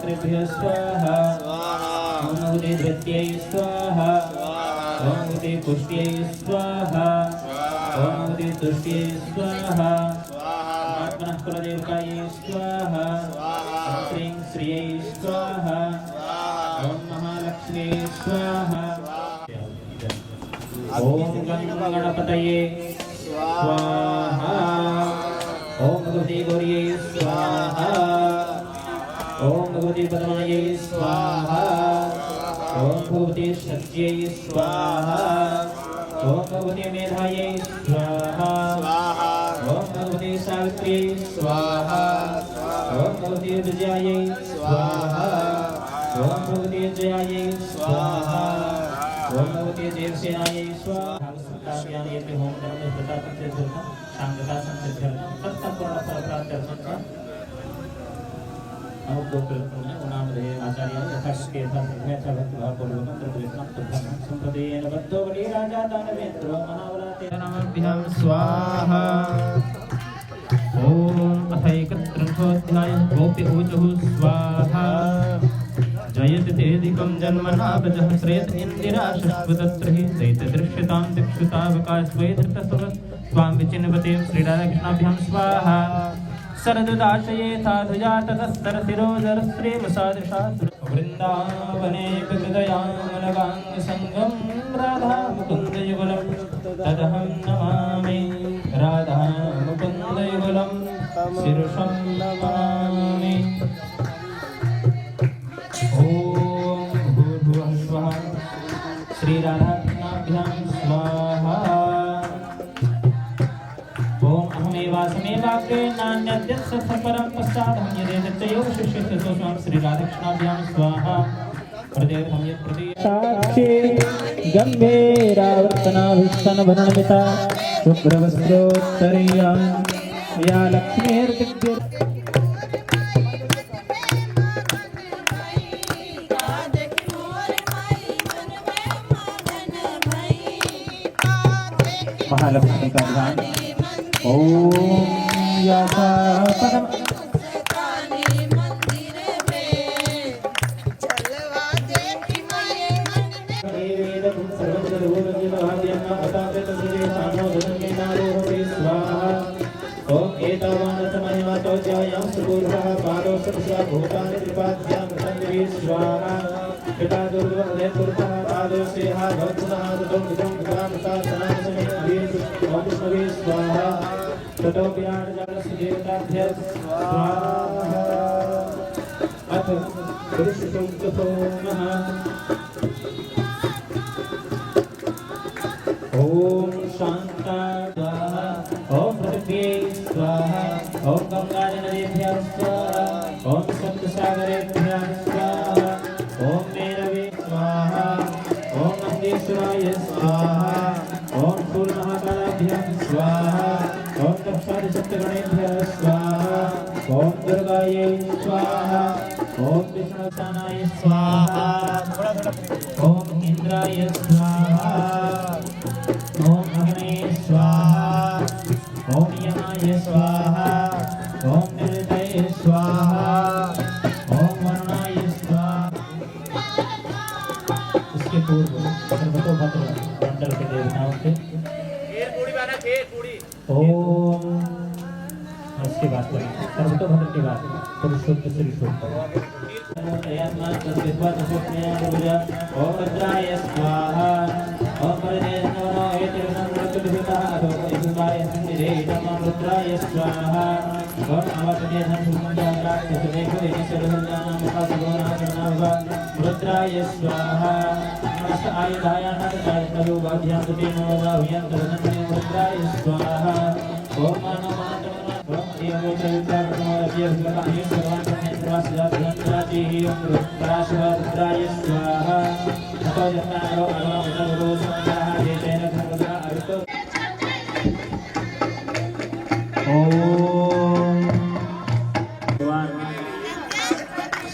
स्वाहा ओम भगवते धृत्यै स्वाहा ओम भगवते पुष्ट्यै स्वाहा ओम भगवते तुष्ट्यै स्वाहा आत्मनः कुलदेवतायै स्वाहा श्रीं श्रियै स्वाहा ओम महालक्ष्म्यै स्वाहा ओम गणपतये स्वाहा ओम भगवते गौर्यै स्वाहा ओम भगवते पद्मायै स्वाहा ओम भगवते सत्यै स्वाहा ओम भगवते मेधायै स्वाहा ओम भगवते सावित्र्यै स्वाहा ओम भगवते विजयायै स्वाहा ओम भगवते जयायै स्वाहा ओम भगवते देवसेनायै स्वाहा संताप्यायते होम धर्म प्रतापस्य शांतता संसिद्ध्यर्थं तत्संपूर्ण फलप्राप्त्यर्थं नामधेय आचार्य यथाशक्ति यथाशक्ति यथाभक्तिभाव पूर्वकं प्रभुत्वं तद्धानं संप्रदेयेन बद्धो बली राजा दानवेन्द्रो महाबलाते नमः स्वाहा ओम अथैकत्रिंशोऽध्यायः गोपी ऊचुः स्वाहा जयति तेधिकं जन्मनाभजः श्रेत इन्दिरा शश्वतत्रिः दैत्यदृश्यतां दिक्षुतावकाशवैधृतसुर स्वां विचिन्वते श्रीराधाकृष्णाभ्यां स्वाहा सरदुदाशये साधुजा ततस्तरशिरोदरश्रीमसादृशा वृन्दावने कृतदयामनगाङ्गसङ्गं राधा मुकुन्दयुगलं तदहं नमामि राधा मुकुन्दयुगलं शिरुषं नमामि ॐ भूर्भुवः स्वः श्रीराधाकृष्णाभ्यां स्वाहा वासमेवाग्रे नान्यद्यत् परं पश्चादहं यदेतयोः शिष्यस्य स्वयं श्रीराधाकृष्णाभ्यां स्वाहा प्रदेवं यत् प्रति साक्षी गम्भीरावर्तनाभिस्तनभरणमिता शुभ्रवस्त्रोत्तरीयां या लक्ष्मीर्दिव्य महालक्ष्मी का ध्यान ओम यासा परम ओम एतावान समयमातो ज्यायां सुपूर्वः पादो सर्वस्व भूतानि त्रिपाद्यां तन्वी स्वाहा पिता दुर्गवदे पुरतः पादो सेहा भक्तः ततो विदं ग्रामता सनातने अवीर ओम विष्णवे स्वाहा ततो विराट जलस्य देवताभ्यः स्वाहा अथ पुरुषसुक्तोमः ओम शांता स्वाहा ओम पृथ्व्यै स्वाहा ओम गंगाजनदेभ्यः स्वाहा ओम सप्तसागरेभ्यः स्वाहा ओम मेरवे स्वाहा ओम नंदीश्वराय स्वाहा ओम सूर्यमहाकालाभ्यः स्वाहा ओम तत्सादिशक्तिगणेभ्यः स्वाहा ओम दुर्गायै स्वाहा ओम विष्णुसानाय स्वाहा ओम इंद्राय स्वाहा ओम अग्ने स्वाहा ओम यमाय स्वाहा ओम निरुताय स्वाहा ओम वरुणाय स्वाहा। इसके पूर्व सर्वतोभद्र मंडल के देवताओं से ओम इसके बाद सर्वतोभद्र के बाद पुरुषोत्तम श्री ओम भद्राय स्वाहा ओम रुद्राय स्वाहा ओम रुद्राय स्वाहा आयुधाय रुद्राय स्वाहा ओम रुद्राय स्वाहा ओम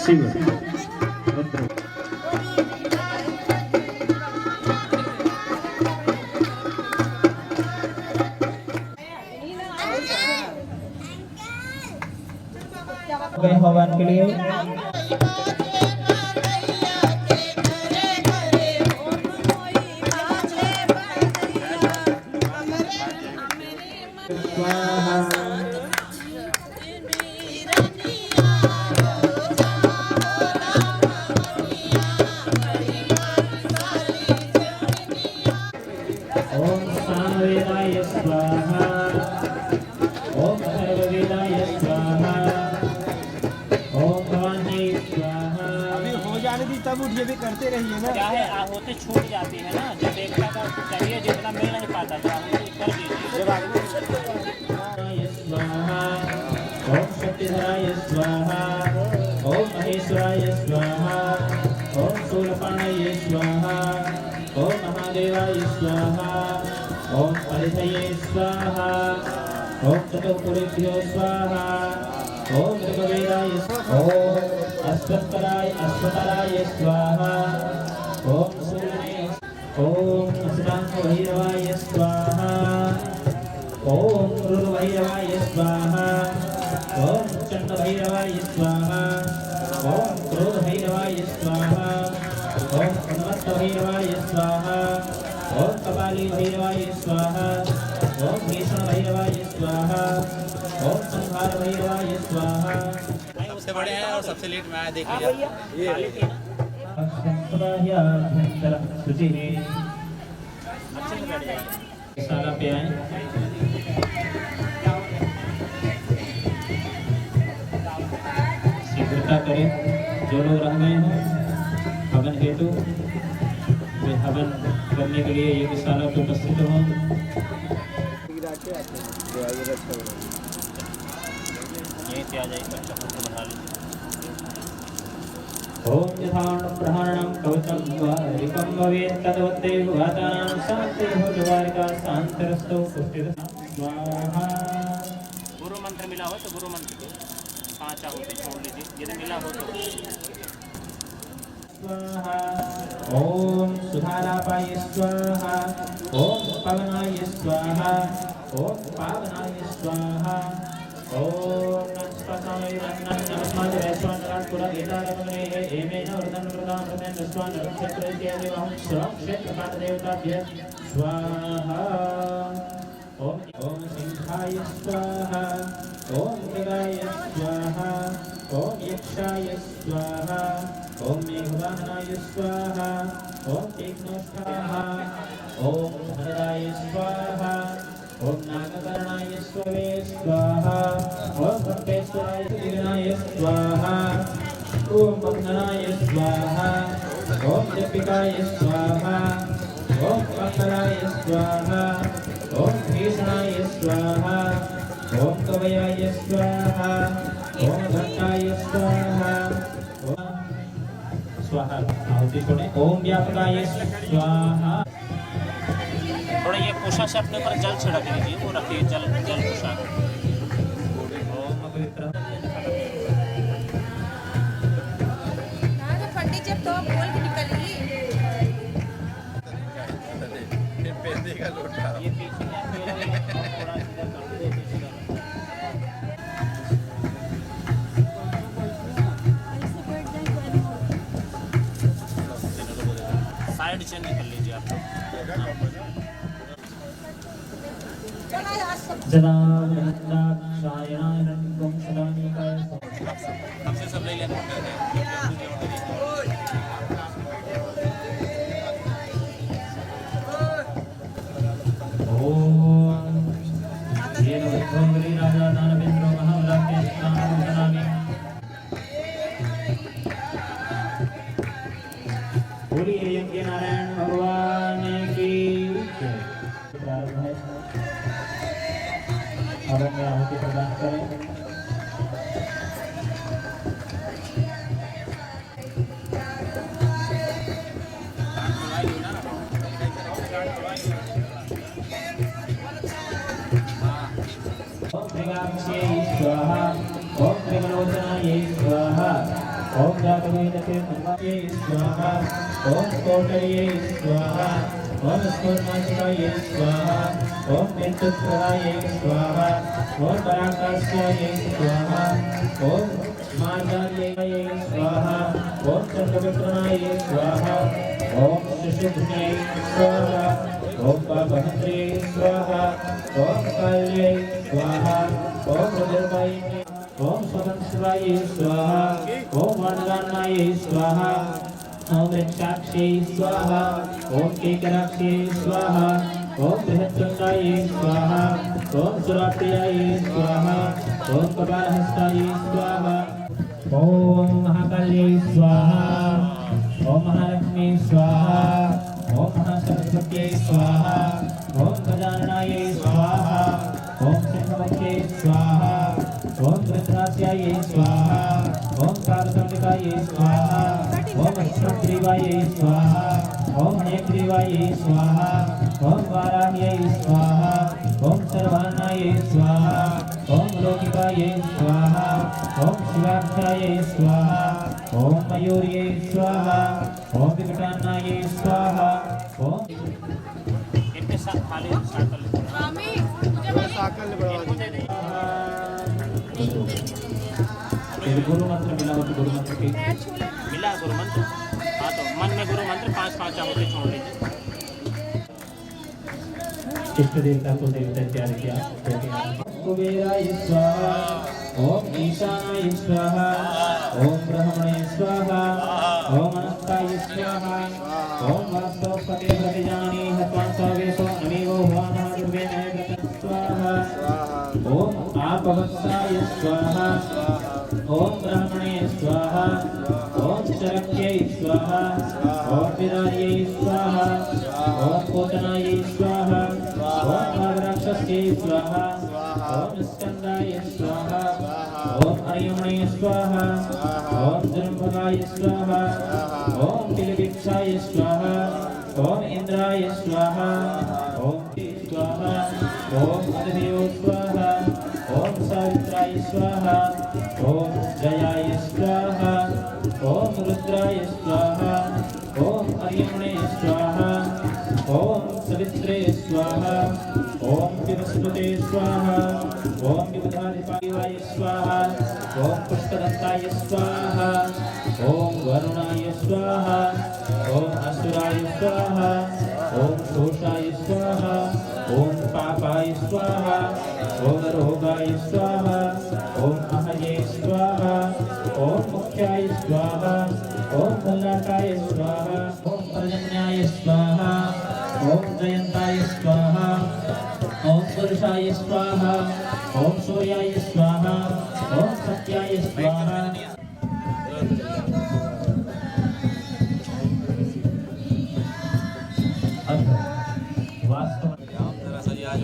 शिव रुद्र भगवान के लिए तब उठिए भी करते रहिए ना। क्या है आहुति छूट जाती है ना, जब देवता का चाहिए जितना मिल नहीं पाता तो आहुति कर दीजिए। स्वाहा ओम शक्तिधराय स्वाहा ओम महेश्वराय स्वाहा ओम शूलपाणये स्वाहा ओम महादेवाय स्वाहा ओम परिधये स्वाहा ओम चतुर्पुरेभ्यो स्वाहा ओम ऋग्वेदाय ओम अश्वतराय स्वाहा ओम सूर्ये ओम भैरवाय स्वाहा ओम रुद्रभैरवाय स्वाहा ओम चंद्रभैरवाय स्वाहा ओम क्रोधभैरवाय स्वाहा ओम उन्मत्तभैरवाय स्वाहा ओम कपालीभैरवाय स्वाहा ओम भीषणभैरवाय स्वाहा ओम संहारभैरवाय स्वाहा। सबसे बड़े हैं और सबसे लेट में आया, देख लीजिए ये साला पे आए शीघ्रता करें। जो लोग रह गए हैं हवन हेतु वे हवन करने के लिए यज्ञशाला पे उपस्थित हों। यहीं आ जाइए, बढ़ा लीजिए। ओम यथाण प्रहारणं कवचं वारिकं भवेत् तद्वत्तेव वातानां शान्तिर्भव द्वारिका शान्तिरस्तु पुष्टिरस्तु स्वाहा। गुरु मंत्र मिला हो तो गुरु मंत्र के 5 आहुति छोड़ लीजिए, यदि मिला हो तो। स्वाहा ओम सुधालापाय स्वाहा ओम पवनाय स्वाहा ओम पावनाय स्वाहा ओम नमस्पताय नमस्माद वैश्वानराजपुरा गीतारमणे एमेन वरदन प्रदान प्रदान दस्वान क्षेत्र देवं स्वं क्षेत्र पाद देवताभ्य स्वाहा। ओम ओम सिंहाय स्वाहा ओम मृगाय स्वाहा ओम यक्षाय स्वाहा ओम मेघवाहनाय स्वाहा ओम तीक्ष्णोष्ठाः ओम धनराय स्वाहा ओम नागकर्णाय स्वाहा ओम कल्पेश्वराय दिव्याय स्वाहा ओम बंधनाय स्वाहा ओम दीपिकाय स्वाहा ओम मंगलाय स्वाहा ओम भीषणाय स्वाहा ओम कवयाय स्वाहा ओम घंटाय स्वाहा स्वाहा। आहुति छोड़े। ओम व्यापकाय स्वाहा। थोड़ा ये कुशा से अपने ऊपर जल छिड़क लीजिए, वो रखिए जल कुशा। ओम पवित्र पंडित जब तो बोल के निकलिए। का लोटा ये पीछे थोड़ा सीधा कर दो, सीधा। साइड से निकल लीजिए आप लोग। हमसे सब ले लेना राजा दानवेंद्र महाबला के पूरी यज्ञ नारायण भगवान की प्रारंभ है। हवन में आहुति प्रदान करें। ओम त्रिगाक्षे स्वाहा ओम त्रिगलोचनाय स्वाहा ओम जातवेदते मनवाय स्वाहा ओम कोटये स्वाहा ओम स्फुरनाशिकाय स्वाहा ओम विद्युत्प्रदाय स्वाहा ओम पराकाशाय स्वाहा ओम मार्गाय स्वाहा ओम चक्रविक्रमाय स्वाहा ओम शिशुभुजे स्वाहा ओम पापहंत्रे स्वाहा ओम काल्ये स्वाहा ओम रुद्रवाय ओम स्वतंत्राय स्वाहा ओम वरदानाय स्वाहा ओम वृक्षाक्षे स्वाहा ओम केकराक्षे स्वाहा ओम बृहत्चंडाय स्वाहा ओम सुराप्रियाय स्वाहा ओम कपालहस्ताय स्वाहा ओम महाकाल्ये स्वाहा स्वाहा ओम श्रद्रीवायै स्वाहा ओम हयग्रीवायै स्वाहा ओम वाराह्यै स्वाहा ओम सर्वान्नायै स्वाहा ओम लौकिकायै स्वाहा ओम शिवाख्यायै स्वाहा ओम मयूर्यै स्वाहा ओम विकटान्नायै स्वाहा ओम इनके साथ खाली स्टार्ट कर लेते हैं मामी मुझे गुरु मंत्र मिला हो तो गुरु मंत्र की मिला गुरु मंत्र। हाँ तो मन में गुरु मंत्र 5-5 चाहोते छोड़ लीजिए। इष्ट देवता को देवता तैयार किया कुबेराय स्वाहा ओम ईशानाय स्वाहा ओम ब्रह्मणे स्वाहा ओम अनंताय स्वाहा ओम वास्तवपते प्रतिजानी हत्वां सर्वेषु नमेवो भवानः दुर्वेणः स्वाहा ओम आपवत्साय स्वाहा ओम ब्रह्मणे स्वाहा ओम चरक्यै स्वाहा ओम विदार्यै स्वाहा ओम पूतनायै स्वाहा ओम नागराक्षस्यै स्वाहा ओम स्कंदाय स्वाहा ओम अर्यमणे स्वाहा ओम जृंभकाय स्वाहा ओम तिलविक्षाय स्वाहा ओम इंद्राय स्वाहा ओम स्वाहा ओम अदभयो स्वाहा ओम सावित्राय स्वाहा ओम जयाय स्वाहा ओम रुद्राय स्वाहा ओम अर्यमणे स्वाहा ओम सवित्रे स्वाहा ओम विवस्वते स्वाहा ओम विबुधाधिपाय स्वाहा ओम पुष्पदत्ताय स्वाहा ओम वरुणाय स्वाहा ओम असुराय स्वाहा ओम दोषाय स्वाहा ओम पापाय स्वाहा ओम रोगाय स्वाहा ओम अहये स्वाहा ओम मुख्याय स्वाहा ओम भल्लाकाय स्वाहा ओम पर्जन्याय स्वाहा ओम जयंताय स्वाहा ओम पुरुषाय स्वाहा ओम सूर्याय स्वाहा ओम सत्याय स्वाहा वास्तु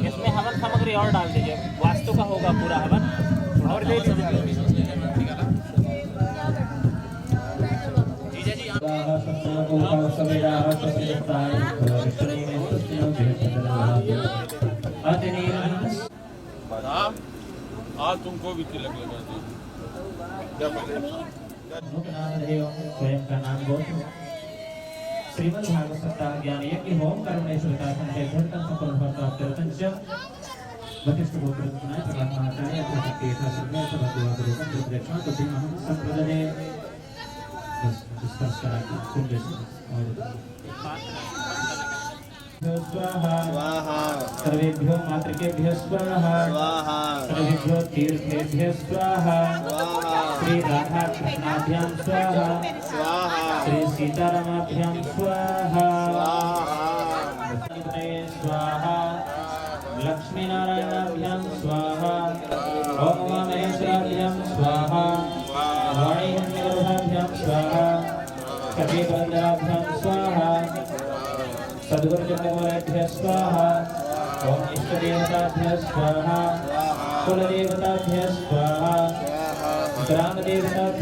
इसमें हवन सामग्री और डाल दीजिए। वास्तु का होगा पूरा हवन और ले लीजिए। आज तुमको भी तिलक लगा दी। स्वयं का नाम बोलो। श्रीमद् भागवत सप्ताह ज्ञान यज्ञ होम करुणेश्वर का संजय धर्तन संपूर्ण भरता अवतरण च वशिष्ठ गोत्र सुनाय परमात्मा आचार्य अत्र केशव सर्वे सब दुआ करो तो दक्षिणा तो दिन हम संप्रदाय डिस्कस करा के कुंडे और स्वाहा स्वाहा सर्वेभ्यो मातृकेभ्यो स्वाहा स्वाहा सर्वेभ्यो तीर्थेभ्यो स्वाहा स्वाहा श्री राधा कृष्णाभ्यां स्वाहा स्वाहा श्री सीतारामाभ्यां स्वाहा स्वाहा स्वाहा लक्ष्मी नारायणाभ्यां स्वाहा ओम उमामहेश्वराभ्यां स्वाहा वाणी हिरण्यगर्भाभ्यां स्वाहा कपिवरदाभ्यां स्वाहा सद्गुरु जगन्नाथाभ्यां स्वाहा ओम इष्टदेवताभ्यां स्वाहा कुलदेवताभ्यां स्वाहा ग्रामदेवताभ्यां